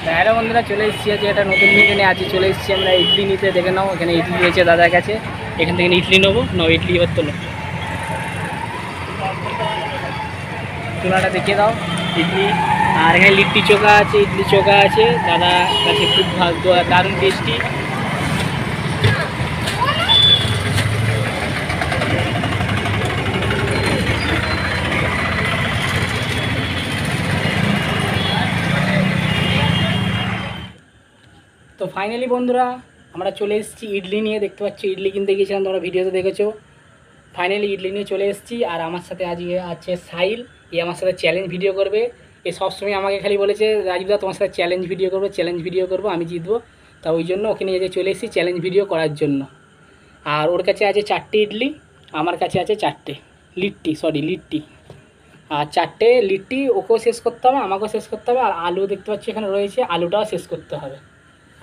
Hello বন্ধুরা, চলে এসেছি আজকে একটা নতুন ভিডিও নিয়ে। আজকে চলে এসেছি আমরা ইডলি নিতে। দেখে নাও, এখানে ইডলি রয়েছে দাদার কাছে। এখান থেকে ইডলি নেবো। নাও ইডলি এবার তোলো, তোলাটা দেখিয়ে দাও ইডলি। আর এখানে লিট্টি চোখা আছে, ইডলি চোখা আছে দাদার কাছে, খুব দারুণ টেস্টি। তো ফাইনালি বন্ধুরা আমরা চলে এসেছি ইডলি নিয়ে। দেখতে পাচ্ছি ইডলি কিনতে গিয়েছিলাম, তোমরা ভিডিওতে দেখেছো। ফাইনালি ইডলি নিয়ে চলে এসেছি। আর আমার সাথে আজকে আছে সাহিল। এ আমার সাথে চ্যালেঞ্জ ভিডিও করবে। এ সবসময় আমাকে খালি বলেছে, রাজীবদা তোমার সাথে চ্যালেঞ্জ ভিডিও করবো, আমি জিতবো। তা ওই জন্য ওখানে এসে চলে এসেছি চ্যালেঞ্জ ভিডিও করার জন্য। আর ওর কাছে আছে 4টে ইডলি, আমার কাছে আছে 4টে লিট্টি। আর 4টে লিট্টি ওকেও শেষ করতে হবে, আমাকেও শেষ করতে হবে। আর আলু দেখতে পাচ্ছি এখানে রয়েছে, আলুটাও শেষ করতে হবে।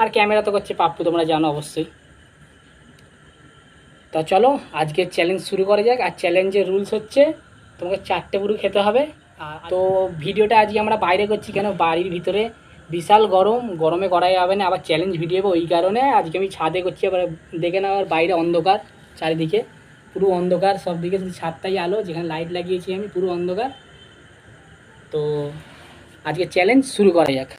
আর ক্যামেরা তো করছে পাপ্পু, তোমরা জানো অবশ্যই। তা চলো আজকে চ্যালেঞ্জ শুরু করা যাক। আর চ্যালেঞ্জের রুলস হচ্ছে তোমাকে 4টে পুরো খেতে হবে। তো ভিডিওটা আজকে আমরা বাইরে করছি, কেন বাড়ির ভিতরে বিশাল গরমে করা যাবে না, আবার চ্যালেঞ্জ ভিডিও ওই কারণে আজকে আমি ছাদে করছি। আবার দেখে নাও, আর বাইরে অন্ধকার, চারিদিকে পুরো অন্ধকার, সব দিকে শুধু ছাদটাই আলো, যেখানে লাইট লাগিয়েছি আমি পুরো অন্ধকার। তো আজকে চ্যালেঞ্জ শুরু করা যাক।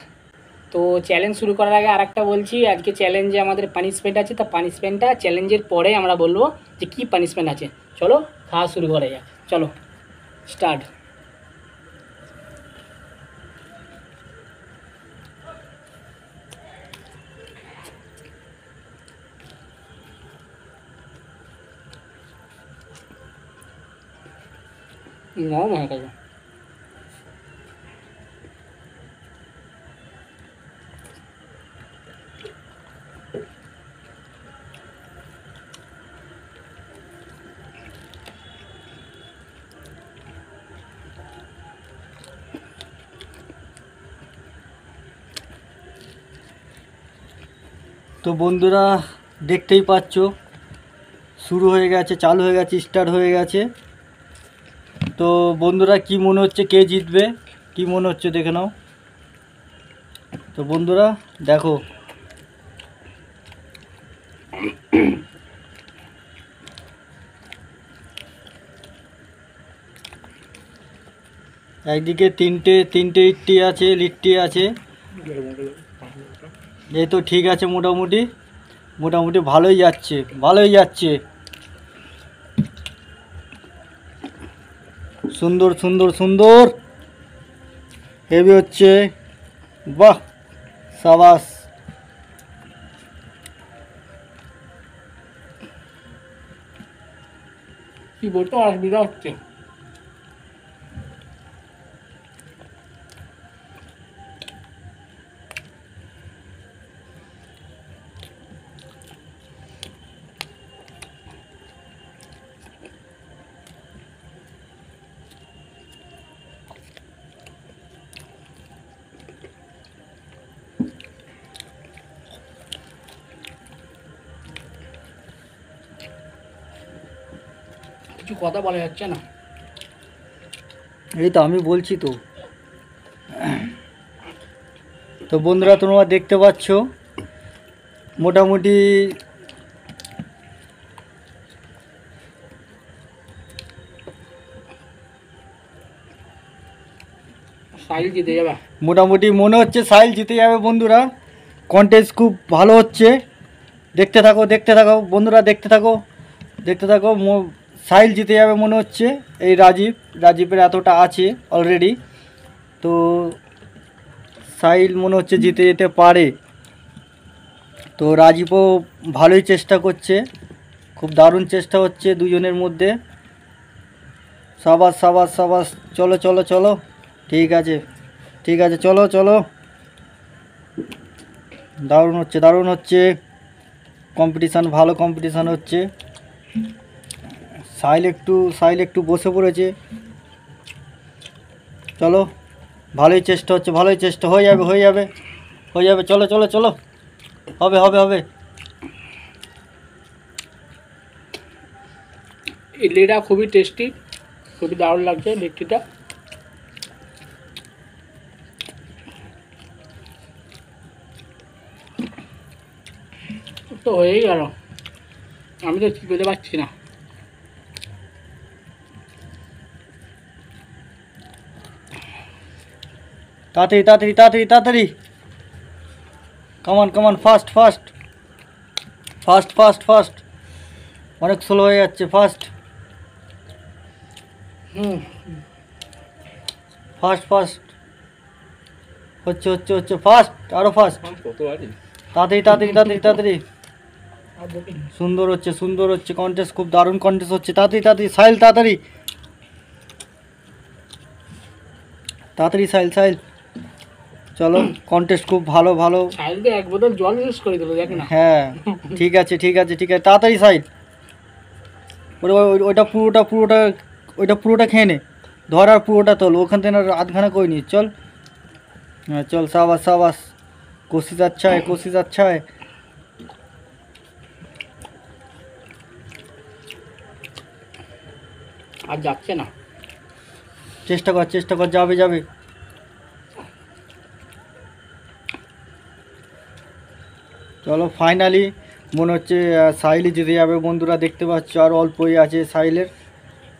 তো চ্যালেঞ্জ শুরু করার আগে আরেকটা বলছি, আজকে চ্যালেঞ্জে আমাদের পানিশমেন্ট আছে। তা পানিশমেন্টটা চ্যালেঞ্জের পরে আমরা বলবো যে কী পানিশমেন্ট আছে। চলো খাওয়া শুরু করা যাক, চলো স্টার্ট। নরম হয়ে গেছে। তো বন্ধুরা দেখতেই পাচ্ছ, শুরু হয়ে গেছে, চালু হয়ে গেছে, স্টার্ট হয়ে গেছে। তো বন্ধুরা কি মনে হচ্ছে, কে জিতবে, কি মনে হচ্ছে দেখে নাও। তো বন্ধুরা দেখো, একদিকে তিনটে ইডলি আছে, লিট্টি আছে। এই তো ঠিক আছে, মোটামুটি ভালোই যাচ্ছে। সুন্দর হেভি হচ্ছে, বাহ সাবাস। কি বলতো, অসুবিধা হচ্ছে। কিছু কথা বলা যাচ্ছে না। এই তো আমি বলছি তো। তো বন্ধুরা তোমরা দেখতে পাচ্ছ, মোটামুটি সাহিল জিতে যাবে, মোটামুটি মনে হচ্ছে সাহিল জিতে যাবে। বন্ধুরা কন্টেস্ট খুব ভালো হচ্ছে, দেখতে থাকো বন্ধুরা, দেখতে থাকো। সাহিল জিতে যাবে মনে হচ্ছে। এই রাজীবের এতটা আছে অলরেডি, তো সাহিল মনে হচ্ছে জিতে যেতে পারে। তো রাজীবও ভালোই চেষ্টা করছে, খুব দারুণ চেষ্টা হচ্ছে দুজনের মধ্যে। সাবাস, চলো, ঠিক আছে, চলো। দারুণ হচ্ছে কম্পিটিশান, ভালো কম্পিটিশান হচ্ছে। সাহিল একটু বসে পড়েছে। চলো, ভালোই চেষ্টা হচ্ছে, হয়ে যাবে। চলো, হবে। ইডলিটা খুবই টেস্টি, খুবই দারুণ লাগছে লিট্টিটা। তো হয়েই গেল, আমি তো চিবোতে পারছি না। তাড়াতাড়ি তাড়াতাড়ি তাড়াতাড়ি তাড়াতাড়ি, কমান কমান, fast fast fast fast fast, অনেক স্লো হয়ে যাচ্ছে, ফাস্ট ফাস্ট ফাস্ট, হচ্ছে হচ্ছে হচ্ছে, ফাস্ট, আরো ফাস্ট, তাড়াতাড়ি তাড়াতাড়ি তাড়াতাড়ি তাড়াতাড়ি, সুন্দর হচ্ছে সুন্দর হচ্ছে, কন্টেস্ট খুব দারুণ কন্টেস্ট হচ্ছে, তাড়াতাড়ি তাড়াতাড়ি সাইল, তাড়াতাড়ি তাড়াতাড়ি সাইল সাইল, চলো কন্টেস্ট খুব ভালো ভালো। সাইলকে এক বোতল জল ইউজ করে দিল, দেখ না। হ্যাঁ ঠিক আছে ঠিক আছে ঠিক আছে, তাড়াতাড়ি সাইল, ওইটা পুরোটা পুরোটা, ওইটা পুরোটা খেয়ে নে, ধর আর পুরোটা তোল, ওখান থেকে আধখানা করে নি, চল। হ্যাঁ চল, সাবাস সাবাস, কোশিশ আচ্ছা है, कोशिश अच्छा है। আর যাচ্ছে না, চেষ্টা কর, যাবে যাবে। চলো ফাইনালি মনে হচ্ছে সাইলই জিতে যাবে বন্ধুরা, দেখতে পাচ্ছ আর অল্পই আছে সাইলের।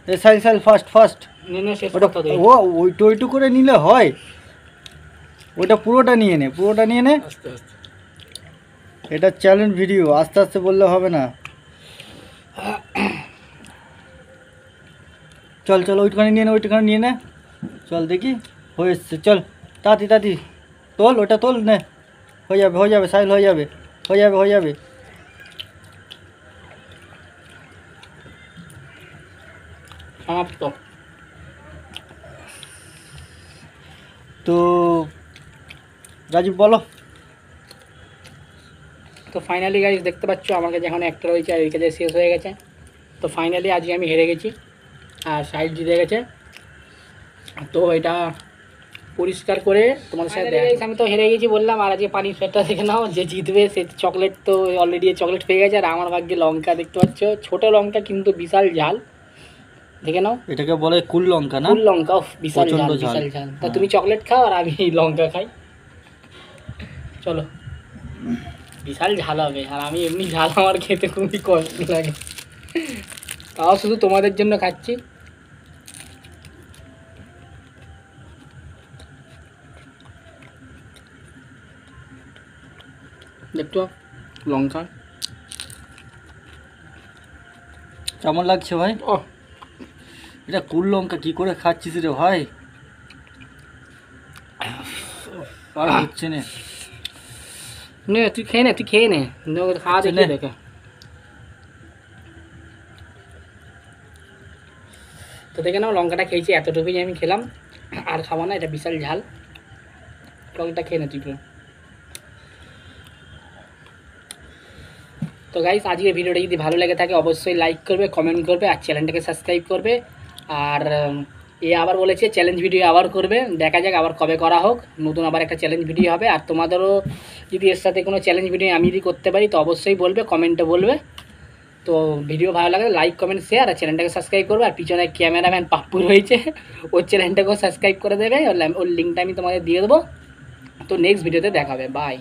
এ সাইল সাইল ফাস্ট ফাস্ট, নিয়ে শেষ ওটা করতে দে। ও ওইটু ওইটু করে নিলে হয়, ওটা পুরোটা নিয়ে নে, পুরোটা নিয়ে নে। আস্তে আস্তে, এটা চ্যালেঞ্জ ভিডিও, আস্তে আস্তে বললে হবে না। চল চল, ওইটুখানি নিয়ে নে, ওইটুখানি নিয়ে নে, চল দেখি হয়ে এসছে, চল তাড়াতাড়ি তাড়াতাড়ি তোল, ওটা তোল নে, হয়ে যাবে সাইল, হয়ে যাবে হয়ে যাবে হয়ে যাবে। সমাপ্ত। তো রাজীব বলো। তো ফাইনালি গাইস দেখতে পাচ্ছ আমার কাছে এখন একটা রয়েছে আর এর কাছে শেষ হয়ে গেছে। তো ফাইনালি আজকে আমি হেরে গেছি আর সাইড জিতে গেছে। তো এটা পরিষ্কার করে তোমাদের সাথে আমি তো হেরে গেছি বললাম, আর আজকে পানির ফ্যাটটা দেখে নাও, যে জিতবে সে চকলেট তো অলরেডি চকলেট পেয়ে গেছে, আর আমার ভাগ্যে লঙ্কা দেখতে পাচ্ছ, ছোট লঙ্কা কিন্তু বিশাল ঝাল, দেখে নাও। এটাকে বলে কুল লঙ্কা না? কুল লঙ্কা, বিশাল ঝাল বিশাল ঝাল। তা তুমি চকলেট খাও আর আমি লঙ্কা খাই, চলো। বিশাল ঝাল হবে, আর আমি এমনি ঝাল আমার খেতে খুবই কষ্ট লাগে, তাও শুধু তোমাদের জন্য খাচ্ছি। দেখতো লঙ্কা কেমন লাগছে ভাই? ও এটা কুল লঙ্কা কি করে খাচ্ছিস রে ভাই? আর হচ্ছে না, নে তুই খেয়ে নে, তুই খেয়ে নে, খাওয়া দেখে দেখে। তো দেখে নাও লঙ্কাটা খেয়েছি, এতটুকুই আমি খেলাম, আর খাবো না, এটা বিশাল ঝাল। লঙ্কাটা খেয়ে নে তুই। তো গাইস আজকের ভিডিওটা যদি ভালো লেগে থাকে অবশ্যই লাইক করবে, কমেন্ট করবে, আর চ্যানেলটাকে সাবস্ক্রাইব করবে। আর এ আবার বলেছে চ্যালেঞ্জ ভিডিও আবার করবে, দেখা যাক আবার কবে করা হোক, নতুন আবার একটা চ্যালেঞ্জ ভিডিও হবে। আর তোমাদেরও যদি এর সাথে কোনো চ্যালেঞ্জ ভিডিও আমি যদি করতে পারি তো অবশ্যই বলবে, কমেন্টে বলবে। তো ভিডিও ভালো লাগলে লাইক কমেন্ট শেয়ার, আর চ্যানেলটাকে সাবস্ক্রাইব করবে। আর পিছনে ক্যামেরাম্যান পাপ্পু রয়েছে, ওর চ্যানেলটাকেও সাবস্ক্রাইব করে দেবে, ওর লিঙ্কটা আমি তোমাদের দিয়ে দেবো। তো নেক্সট ভিডিওতে দেখা হবে, বাই।